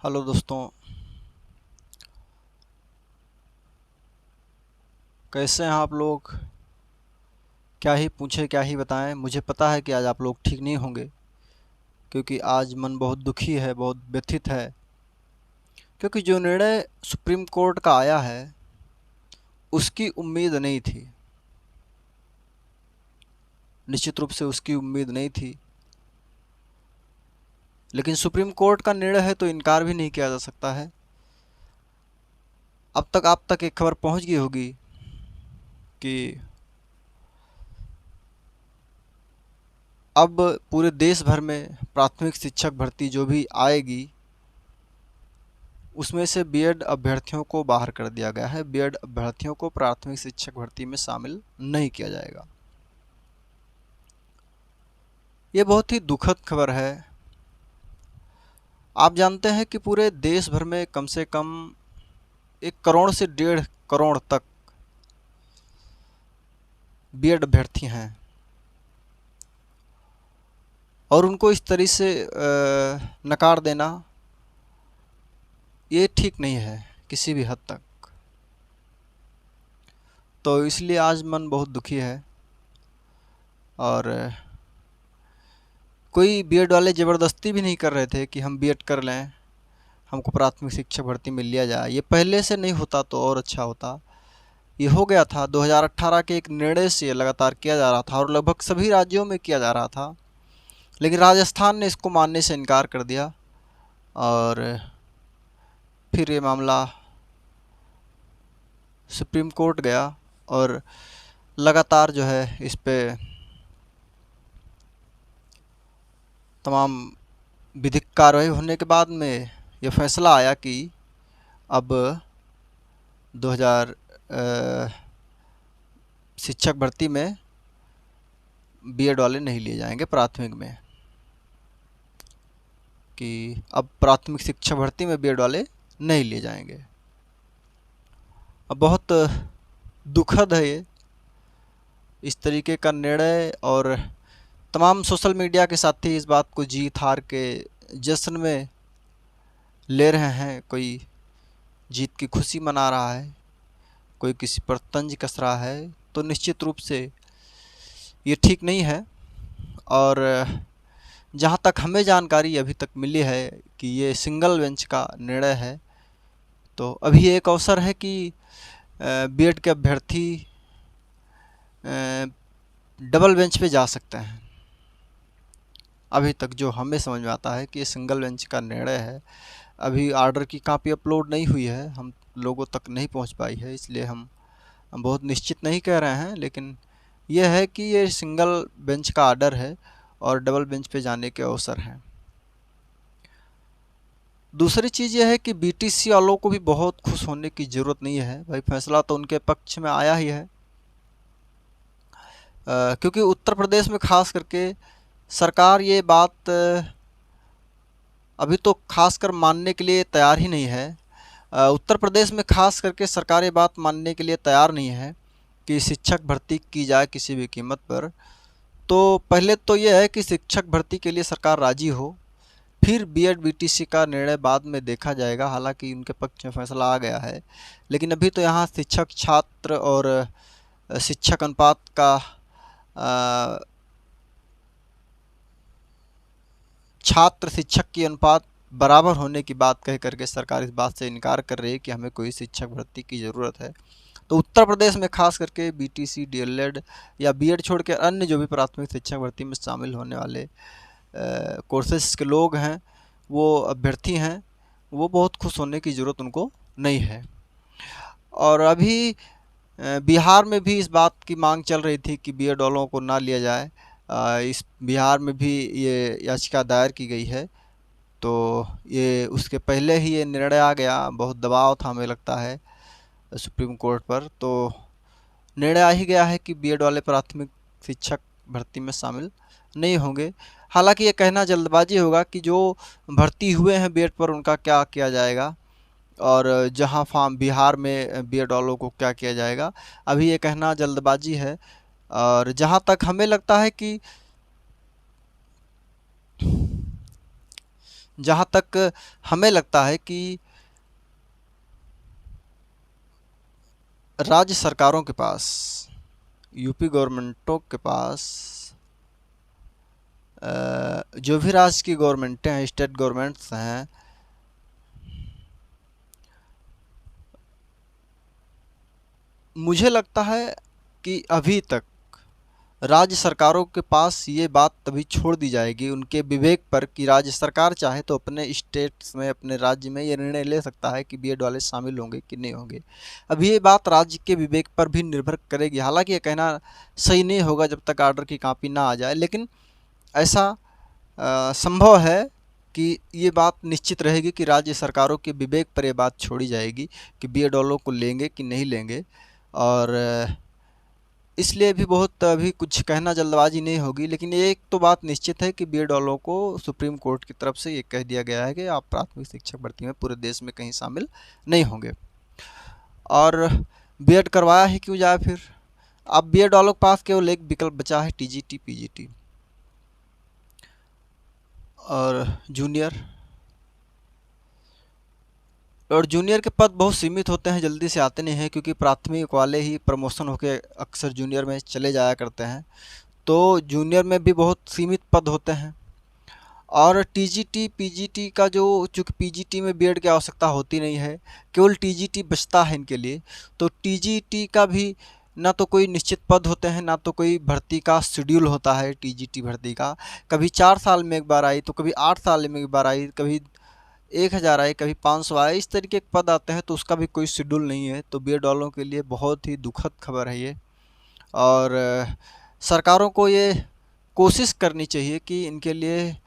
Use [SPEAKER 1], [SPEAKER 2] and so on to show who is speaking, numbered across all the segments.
[SPEAKER 1] Hello दोस्तों। कैसे हैं आप लोग? क्या ही पूछे, क्या ही बताएं। मुझे पता है कि आज आप लोग ठीक नहीं होंगे, क्योंकि आज मन बहुत दुखी है, बहुत व्यथित है। क्योंकि जो निर्णय सुप्रीम कोर्ट का आया है, उसकी उम्मीद नहीं थी। निश्चित रूप से उसकी उम्मीद नहीं थी। लेकिन सुप्रीम कोर्ट का निर्णय है तो इनकार भी नहीं किया जा सकता है। अब तक आप तक एक खबर पहुंच गई होगी कि अब पूरे देश भर में प्राथमिक शिक्षक भर्ती जो भी आएगी, उसमें से बीएड अभ्यर्थियों को बाहर कर दिया गया है। बीएड अभ्यर्थियों को प्राथमिक शिक्षक भर्ती में शामिल नहीं किया जाएगा। ये बहुत ही दुखद खबर है। आप जानते हैं कि पूरे देश भर में कम से कम 1 करोड़ से 1.5 करोड़ तक बीएड अभ्यर्थी हैं, और उनको इस तरह से नकार देना ये ठीक नहीं है किसी भी हद तक। तो इसलिए आज मन बहुत दुखी है। और कोई बीएड वाले ज़बरदस्ती भी नहीं कर रहे थे कि हम बीएड कर लें, हमको प्राथमिक शिक्षक भर्ती में लिया जाए। ये पहले से नहीं होता तो और अच्छा होता। ये हो गया था 2018 के एक निर्णय से लगातार किया जा रहा था, और लगभग सभी राज्यों में किया जा रहा था। लेकिन राजस्थान ने इसको मानने से इनकार कर दिया, और फिर ये मामला सुप्रीम कोर्ट गया, और लगातार जो है इस पे तमाम विधिक कार्रवाई होने के बाद में ये फैसला आया कि अब 2000 शिक्षक भर्ती में बीएड वाले नहीं लिए जाएंगे प्राथमिक में, कि अब प्राथमिक शिक्षक भर्ती में बीएड वाले नहीं लिए जाएंगे। अब बहुत दुखद है ये, इस तरीके का निर्णय। और तमाम सोशल मीडिया के साथी इस बात को जीत हार के जश्न में ले रहे हैं। कोई जीत की खुशी मना रहा है, कोई किसी पर तंज कस रहा है। तो निश्चित रूप से ये ठीक नहीं है। और जहाँ तक हमें जानकारी अभी तक मिली है कि ये सिंगल बेंच का निर्णय है। तो अभी एक अवसर है कि बीएड के अभ्यर्थी डबल बेंच पे जा सकते हैं। अभी तक जो हमें समझ में आता है कि ये सिंगल बेंच का निर्णय है। अभी आर्डर की कॉपी अपलोड नहीं हुई है, हम लोगों तक नहीं पहुंच पाई है, इसलिए हम बहुत निश्चित नहीं कह रहे हैं। लेकिन यह है कि ये सिंगल बेंच का आर्डर है और डबल बेंच पे जाने के अवसर हैं। दूसरी चीज़ यह है कि बीटीसी वालों को भी बहुत खुश होने की ज़रूरत नहीं है। भाई, फैसला तो उनके पक्ष में आया ही है। क्योंकि उत्तर प्रदेश में खास करके सरकार ये बात अभी तो खासकर मानने के लिए तैयार ही नहीं है। उत्तर प्रदेश में खास करके सरकार ये बात मानने के लिए तैयार नहीं है कि शिक्षक भर्ती की जाए किसी भी कीमत पर। तो पहले तो यह है कि शिक्षक भर्ती के लिए सरकार राज़ी हो, फिर बीएड बीटीसी का निर्णय बाद में देखा जाएगा। हालांकि उनके पक्ष में फैसला आ गया है, लेकिन अभी तो यहाँ शिक्षक छात्र और शिक्षक अनुपात का छात्र शिक्षक की अनुपात बराबर होने की बात कह करके सरकार इस बात से इनकार कर रही है कि हमें कोई शिक्षक भर्ती की ज़रूरत है। तो उत्तर प्रदेश में खास करके बीटीसी, डीएलएड या बीएड छोड़ के अन्य जो भी प्राथमिक शिक्षक भर्ती में शामिल होने वाले कोर्सेज के लोग हैं, वो अभ्यर्थी हैं, वो बहुत खुश होने की ज़रूरत उनको नहीं है। और अभी बिहार में भी इस बात की मांग चल रही थी कि बीएड वालों को ना लिया जाए। इस बिहार में भी ये याचिका दायर की गई है। तो ये उसके पहले ही ये निर्णय आ गया, बहुत दबाव था हमें लगता है सुप्रीम कोर्ट पर। तो निर्णय आ ही गया है कि बीएड वाले प्राथमिक शिक्षक भर्ती में शामिल नहीं होंगे। हालांकि ये कहना जल्दबाजी होगा कि जो भर्ती हुए हैं बीएड पर उनका क्या किया जाएगा, और जहां फॉर्म बिहार में बीएड वालों को क्या किया जाएगा, अभी ये कहना जल्दबाजी है। और जहां तक हमें लगता है कि जहाँ तक हमें लगता है कि राज्य सरकारों के पास, यूपी गवर्नमेंटों के पास, जो भी राज्य की गवर्नमेंटें हैं, स्टेट गवर्नमेंट्स हैं, मुझे लगता है कि अभी तक राज्य सरकारों के पास ये बात तभी छोड़ दी जाएगी उनके विवेक पर कि राज्य सरकार चाहे तो अपने स्टेट्स में, अपने राज्य में ये निर्णय ले सकता है कि बीएड वाले शामिल होंगे कि नहीं होंगे। अब ये बात राज्य के विवेक पर भी निर्भर करेगी। हालांकि ये कहना सही नहीं होगा जब तक ऑर्डर की कॉपी ना आ जाए, लेकिन ऐसा संभव है कि ये बात निश्चित रहेगी कि राज्य सरकारों के विवेक पर ये बात छोड़ी जाएगी कि बीएड वालों को लेंगे कि नहीं लेंगे। और इसलिए भी बहुत अभी कुछ कहना जल्दबाजी नहीं होगी, लेकिन एक तो बात निश्चित है कि बीएड वालों को सुप्रीम कोर्ट की तरफ से ये कह दिया गया है कि आप प्राथमिक शिक्षक भर्ती में पूरे देश में कहीं शामिल नहीं होंगे। और बीएड करवाया ही क्यों जाए फिर? अब बीएड वालों के पास केवल एक विकल्प बचा है, टीजीटी पीजीटी। और जूनियर के पद बहुत सीमित होते हैं, जल्दी से आते नहीं हैं, क्योंकि प्राथमिक वाले ही प्रमोशन होकर अक्सर जूनियर में चले जाया करते हैं। तो जूनियर में भी बहुत सीमित पद होते हैं। और टीजीटी पीजीटी का जो, चूँकि पीजीटी में बीएड की आवश्यकता होती नहीं है, केवल टीजीटी बचता है इनके लिए, तो टीजीटी का भी ना तो कोई निश्चित पद होते हैं, ना तो कोई भर्ती का शेड्यूल होता है टीजीटी भर्ती का। कभी 4 साल में एक बार आई, तो कभी 8 साल में एक बार आई, कभी 1000 आए, कभी 500 आए, इस तरीके के पद आते हैं, तो उसका भी कोई शेड्यूल नहीं है। तो बीएड वालों के लिए बहुत ही दुखद खबर है ये। और सरकारों को ये कोशिश करनी चाहिए कि इनके लिए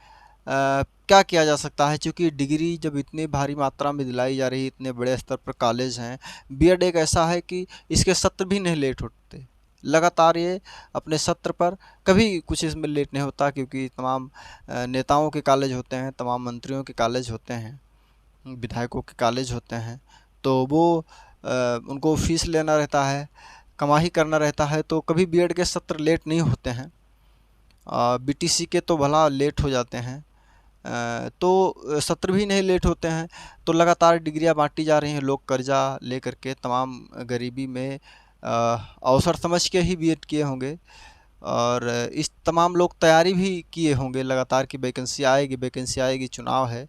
[SPEAKER 1] क्या किया जा सकता है, क्योंकि डिग्री जब इतनी भारी मात्रा में दिलाई जा रही है, इतने बड़े स्तर पर कॉलेज हैं, बीएड एक ऐसा है कि इसके सत्र भी नहीं लेट होते, लगातार ये अपने सत्र पर, कभी कुछ इसमें लेट नहीं होता, क्योंकि तमाम नेताओं के कॉलेज होते हैं, तमाम मंत्रियों के कॉलेज होते हैं, विधायकों के कॉलेज होते हैं, तो वो उनको फीस लेना रहता है, कमाई करना रहता है, तो कभी बीएड के सत्र लेट नहीं होते हैं। बीटीसी के तो भला लेट हो जाते हैं, तो सत्र भी नहीं लेट होते हैं। तो लगातार डिग्रियां बांटी जा रही हैं, लोग कर्जा ले करके तमाम गरीबी में अवसर समझ के ही बीएड किए होंगे, और इस तमाम लोग तैयारी भी किए होंगे लगातार कि वैकेंसी आएगी, वैकेंसी आएगी, चुनाव है।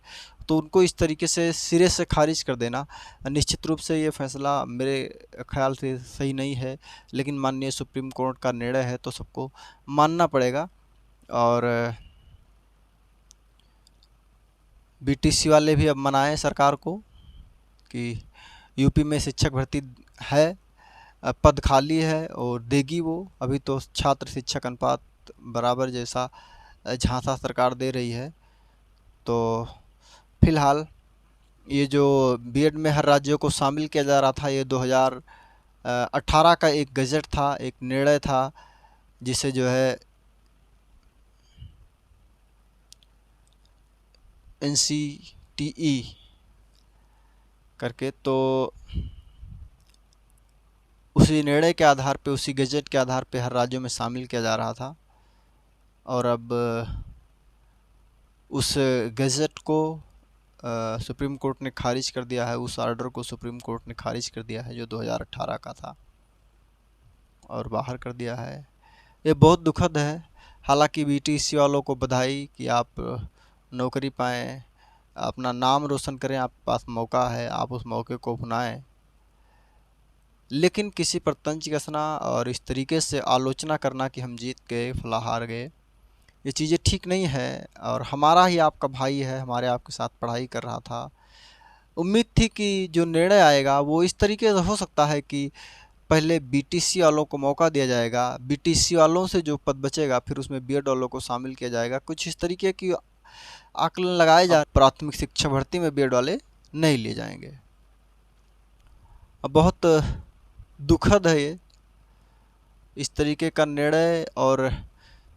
[SPEAKER 1] तो उनको इस तरीके से सिरे से खारिज कर देना, निश्चित रूप से ये फैसला मेरे ख्याल से सही नहीं है, लेकिन माननीय सुप्रीम कोर्ट का निर्णय है तो सबको मानना पड़ेगा। और बीटीसी वाले भी अब मनाएं सरकार को कि यूपी में शिक्षक भर्ती है, पद खाली है और देगी वो। अभी तो छात्र शिक्षक अनुपात बराबर जैसा झांसा सरकार दे रही है। तो फिलहाल ये जो बीएड में हर राज्यों को शामिल किया जा रहा था, ये 2018 का एक गजट था, एक निर्णय था, जिसे जो है NCTE करके, तो उसी निर्णय के आधार पे, उसी गजट के आधार पे हर राज्यों में शामिल किया जा रहा था। और अब उस गजट को सुप्रीम कोर्ट ने खारिज कर दिया है, उस ऑर्डर को सुप्रीम कोर्ट ने खारिज कर दिया है जो 2018 का था, और बाहर कर दिया है। ये बहुत दुखद है। हालांकि बीटीसी वालों को बधाई कि आप नौकरी पाएँ, अपना नाम रोशन करें, आपके पास मौका है, आप उस मौके को अपनाएं। लेकिन किसी पर तंज कसना और इस तरीके से आलोचना करना कि हम जीत गए, फला हार गए, ये चीज़ें ठीक नहीं है। और हमारा ही आपका भाई है, हमारे आपके साथ पढ़ाई कर रहा था, उम्मीद थी कि जो निर्णय आएगा वो इस तरीके से हो सकता है कि पहले बीटीसी वालों को मौका दिया जाएगा, बीटीसी वालों से जो पद बचेगा फिर उसमें बीएड वालों को शामिल किया जाएगा, कुछ इस तरीके की आकलन लगाए जा। प्राथमिक शिक्षा भर्ती में बीएड वाले नहीं लिए जाएंगे। अब बहुत दुखद है ये, इस तरीके का निर्णय। और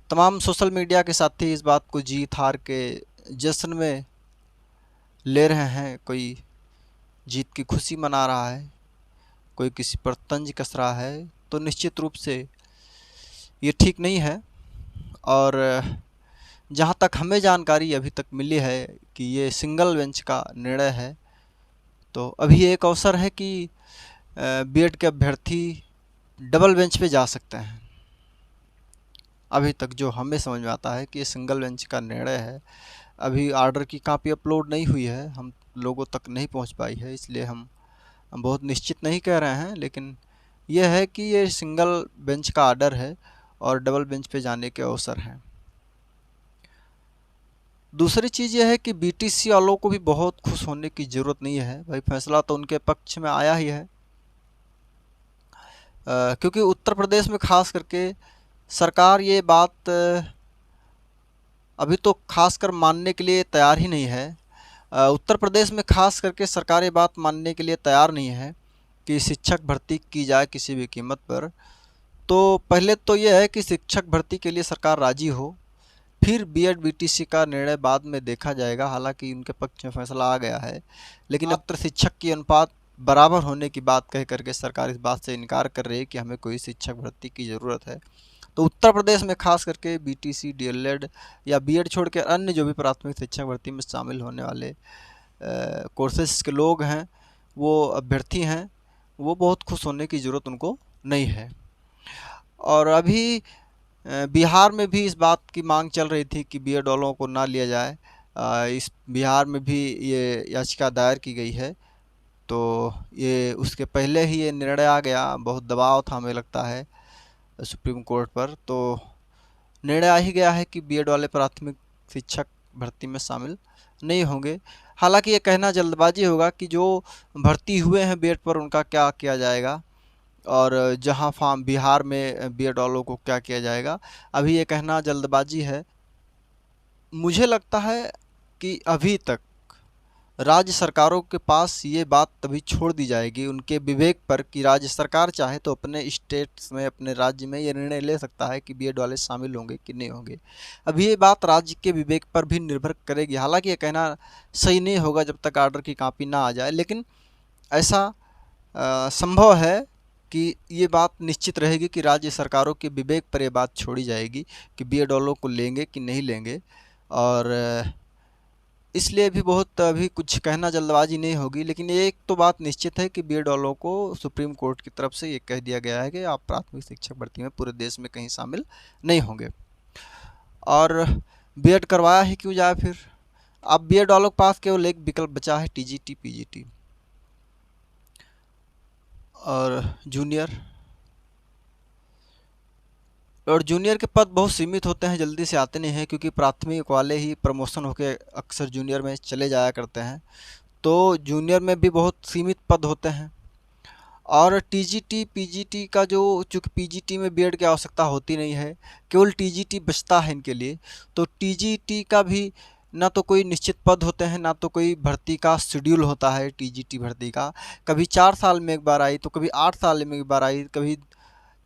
[SPEAKER 1] तमाम सोशल मीडिया के साथी इस बात को जीत हार के जश्न में ले रहे हैं। कोई जीत की खुशी मना रहा है, कोई किसी पर तंज कस रहा है, तो निश्चित रूप से ये ठीक नहीं है। और जहाँ तक हमें जानकारी अभी तक मिली है कि ये सिंगल बेंच का निर्णय है। तो अभी एक अवसर है कि बीएड के अभ्यर्थी डबल बेंच पे जा सकते हैं। अभी तक जो हमें समझ में आता है कि ये सिंगल बेंच का निर्णय है। अभी आर्डर की कॉपी अपलोड नहीं हुई है, हम लोगों तक नहीं पहुंच पाई है, इसलिए हम बहुत निश्चित नहीं कह रहे हैं। लेकिन यह है कि ये सिंगल बेंच का आर्डर है और डबल बेंच पे जाने के अवसर हैं। दूसरी चीज़ यह है कि बीटीसी वालों को भी बहुत खुश होने की ज़रूरत नहीं है भाई, फैसला तो उनके पक्ष में आया ही है। क्योंकि उत्तर प्रदेश में खास करके सरकार ये बात अभी तो खासकर मानने के लिए तैयार ही नहीं है। उत्तर प्रदेश में खास करके सरकार ये बात मानने के लिए तैयार नहीं है कि शिक्षक भर्ती की जाए किसी भी कीमत पर। तो पहले तो यह है कि शिक्षक भर्ती के लिए सरकार राजी हो, फिर बीएड बीटीसी का निर्णय बाद में देखा जाएगा। हालांकि उनके पक्ष में फैसला आ गया है, लेकिन अब मात्र शिक्षक की अनुपात बराबर होने की बात कह करके सरकार इस बात से इनकार कर रही है कि हमें कोई शिक्षक भर्ती की ज़रूरत है। तो उत्तर प्रदेश में खास करके बीटीसी डीएलएड या बीएड छोड़ के अन्य जो भी प्राथमिक शिक्षक भर्ती में शामिल होने वाले कोर्सेज के लोग हैं, वो अभ्यर्थी हैं, वो बहुत खुश होने की ज़रूरत उनको नहीं है। और अभी बिहार में भी इस बात की मांग चल रही थी कि बीएड वालों को ना लिया जाए। इस बिहार में भी ये याचिका दायर की गई है। तो ये उसके पहले ही ये निर्णय आ गया, बहुत दबाव था हमें लगता है सुप्रीम कोर्ट पर। तो निर्णय आ ही गया है कि बीएड वाले प्राथमिक शिक्षक भर्ती में शामिल नहीं होंगे। हालांकि ये कहना जल्दबाजी होगा कि जो भर्ती हुए हैं बीएड पर उनका क्या किया जाएगा, और जहां फॉर्म बिहार में बीएड वालों को क्या किया जाएगा, अभी ये कहना जल्दबाजी है। मुझे लगता है कि अभी तक राज्य सरकारों के पास ये बात तभी छोड़ दी जाएगी उनके विवेक पर कि राज्य सरकार चाहे तो अपने स्टेट्स में, अपने राज्य में ये निर्णय ले सकता है कि बीएड वाले शामिल होंगे कि नहीं होंगे। अभी ये बात राज्य के विवेक पर भी निर्भर करेगी। हालांकि ये कहना सही नहीं होगा जब तक ऑर्डर की कॉपी ना आ जाए, लेकिन ऐसा संभव है कि ये बात निश्चित रहेगी कि राज्य सरकारों के विवेक पर ये बात छोड़ी जाएगी कि बीएड वालों को लेंगे कि नहीं लेंगे। और इसलिए भी बहुत अभी कुछ कहना जल्दबाजी नहीं होगी। लेकिन एक तो बात निश्चित है कि बीएड वालों को सुप्रीम कोर्ट की तरफ से ये कह दिया गया है कि आप प्राथमिक शिक्षक भर्ती में पूरे देश में कहीं शामिल नहीं होंगे। और बीएड करवाया ही क्यों जाए फिर। अब बीएड वालों के पास केवल एक विकल्प बचा है, टीजीटी पीजीटी और जूनियर। और जूनियर के पद बहुत सीमित होते हैं, जल्दी से आते नहीं हैं, क्योंकि प्राथमिक वाले ही प्रमोशन होकर अक्सर जूनियर में चले जाया करते हैं। तो जूनियर में भी बहुत सीमित पद होते हैं। और टीजीटी पीजीटी का जो, चूँकि पीजीटी में बीएड की आवश्यकता होती नहीं है, केवल टीजीटी बचता है इनके लिए। तो टीजीटी का भी ना तो कोई निश्चित पद होते हैं, ना तो कोई भर्ती का शेड्यूल होता है टीजीटी भर्ती का। कभी 4 साल में एक बार आई, तो कभी 8 साल में एक बार आई, कभी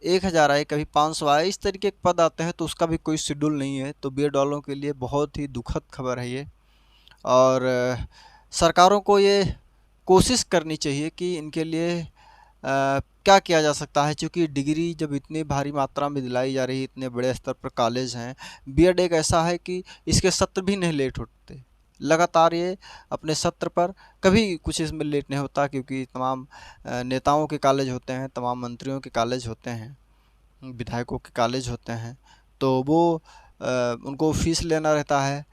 [SPEAKER 1] 1000 आए, कभी 500 आए, इस तरीके के पद आते हैं। तो उसका भी कोई शेड्यूल नहीं है। तो बीएड वालों के लिए बहुत ही दुखद खबर है ये। और सरकारों को ये कोशिश करनी चाहिए कि इनके लिए क्या किया जा सकता है। क्योंकि डिग्री जब इतनी भारी मात्रा में दिलाई जा रही है, इतने बड़े स्तर पर कॉलेज हैं, बीएड एक ऐसा है कि इसके सत्र भी नहीं लेट होते। लगातार ये अपने सत्र पर, कभी कुछ इसमें लेट नहीं होता, क्योंकि तमाम नेताओं के कॉलेज होते हैं, तमाम मंत्रियों के कॉलेज होते हैं, विधायकों के कॉलेज होते हैं। तो वो उनको फीस लेना रहता है,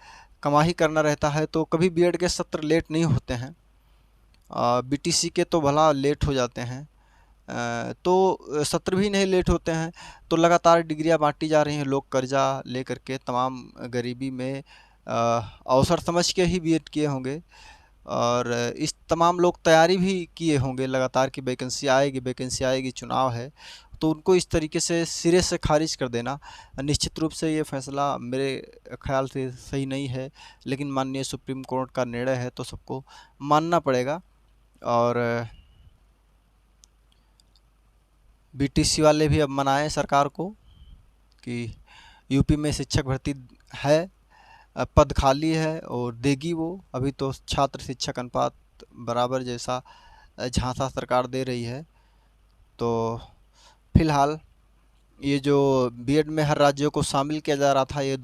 [SPEAKER 1] कमाई करना रहता है। तो कभी बीएड के सत्र लेट नहीं होते हैं। बीटीसी के तो भला लेट हो जाते हैं, तो सत्र भी नहीं लेट होते हैं। तो लगातार डिग्रियां बांटी जा रही हैं, लोग कर्जा ले करके तमाम गरीबी में अवसर समझ के ही बीएड किए होंगे। और इस तमाम लोग तैयारी भी किए होंगे लगातार कि वैकेंसी आएगी, वैकेंसी आएगी, चुनाव है। तो उनको इस तरीके से सिरे से खारिज कर देना, निश्चित रूप से ये फैसला मेरे ख्याल से सही नहीं है। लेकिन माननीय सुप्रीम कोर्ट का निर्णय है तो सबको मानना पड़ेगा। और बीटीसी वाले भी अब मनाएं सरकार को कि यूपी में शिक्षक भर्ती है, पद खाली है और देगी वो। अभी तो छात्र शिक्षक अनुपात बराबर जैसा झांसा सरकार दे रही है। तो फिलहाल ये जो बीएड में हर राज्यों को शामिल किया जा रहा था, ये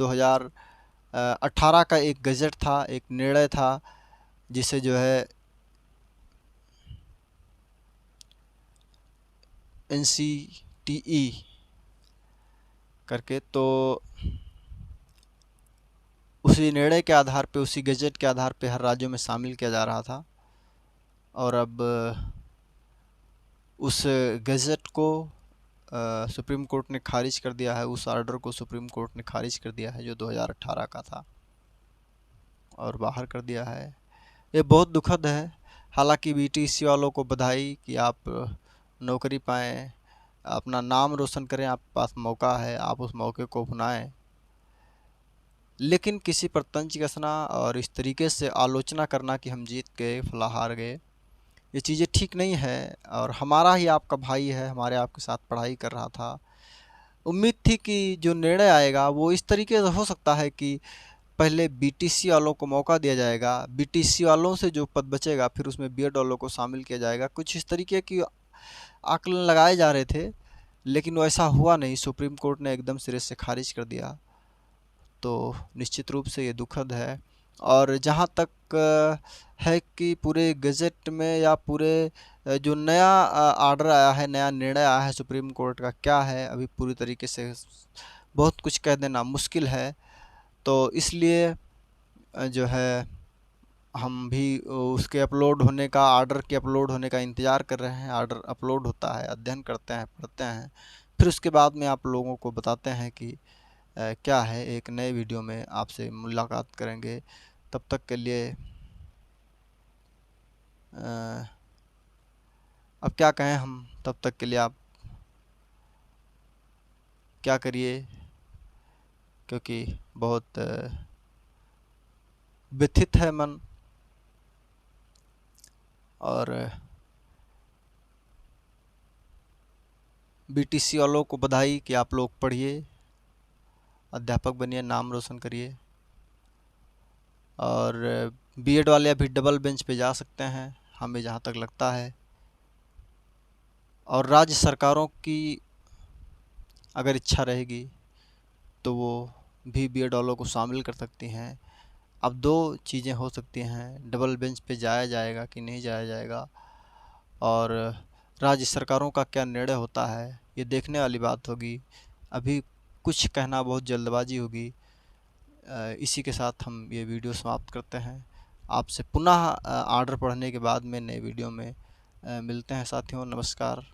[SPEAKER 1] 18 का एक गजट था, एक निर्णय था, जिसे जो है NCTE करके, तो उसी निर्णय के आधार पे, उसी गजट के आधार पे हर राज्यों में शामिल किया जा रहा था। और अब उस गजट को सुप्रीम कोर्ट ने खारिज कर दिया है, उस ऑर्डर को सुप्रीम कोर्ट ने खारिज कर दिया है जो 2018 का था, और बाहर कर दिया है। ये बहुत दुखद है। हालांकि BTC वालों को बधाई कि आप नौकरी पाएँ, अपना नाम रोशन करें, आपके पास मौका है, आप उस मौके को अपनाएं। लेकिन किसी पर तंज कसना और इस तरीके से आलोचना करना कि हम जीत गए, फला हार गए, ये चीज़ें ठीक नहीं है। और हमारा ही आपका भाई है, हमारे आपके साथ पढ़ाई कर रहा था, उम्मीद थी कि जो निर्णय आएगा वो इस तरीके से हो सकता है कि पहले BTC वालों को मौका दिया जाएगा, BTC वालों से जो पद बचेगा फिर उसमें B.Ed वालों को शामिल किया जाएगा, कुछ इस तरीके की आकलन लगाए जा रहे थे। लेकिन वैसा हुआ नहीं, सुप्रीम कोर्ट ने एकदम सिरे से खारिज कर दिया। तो निश्चित रूप से ये दुखद है। और जहाँ तक है कि पूरे गज़ट में या पूरे जो नया आर्डर आया है, नया निर्णय आया है सुप्रीम कोर्ट का, क्या है अभी पूरी तरीके से बहुत कुछ कह देना मुश्किल है। तो इसलिए जो है हम भी उसके अपलोड होने का, आर्डर के अपलोड होने का इंतज़ार कर रहे हैं। आर्डर अपलोड होता है, अध्ययन करते हैं, पढ़ते हैं, फिर उसके बाद में आप लोगों को बताते हैं कि क्या है। एक नए वीडियो में आपसे मुलाकात करेंगे। तब तक के लिए अब क्या कहें हम, तब तक के लिए आप क्या करिए, क्योंकि बहुत व्यथित है मन। और BTC वालों को बधाई कि आप लोग पढ़िए, अध्यापक बनिए, नाम रोशन करिए। और B.Ed वाले अभी डबल बेंच पे जा सकते हैं, हमें जहाँ तक लगता है। और राज्य सरकारों की अगर इच्छा रहेगी तो वो भी B.Ed वालों को शामिल कर सकती हैं। अब दो चीज़ें हो सकती हैं, डबल बेंच पे जाया जाएगा कि नहीं जाया जाएगा, और राज्य सरकारों का क्या निर्णय होता है, ये देखने वाली बात होगी। अभी कुछ कहना बहुत जल्दबाजी होगी। इसी के साथ हम ये वीडियो समाप्त करते हैं। आपसे पुनः आर्डर पढ़ने के बाद में नए वीडियो में मिलते हैं साथियों। नमस्कार।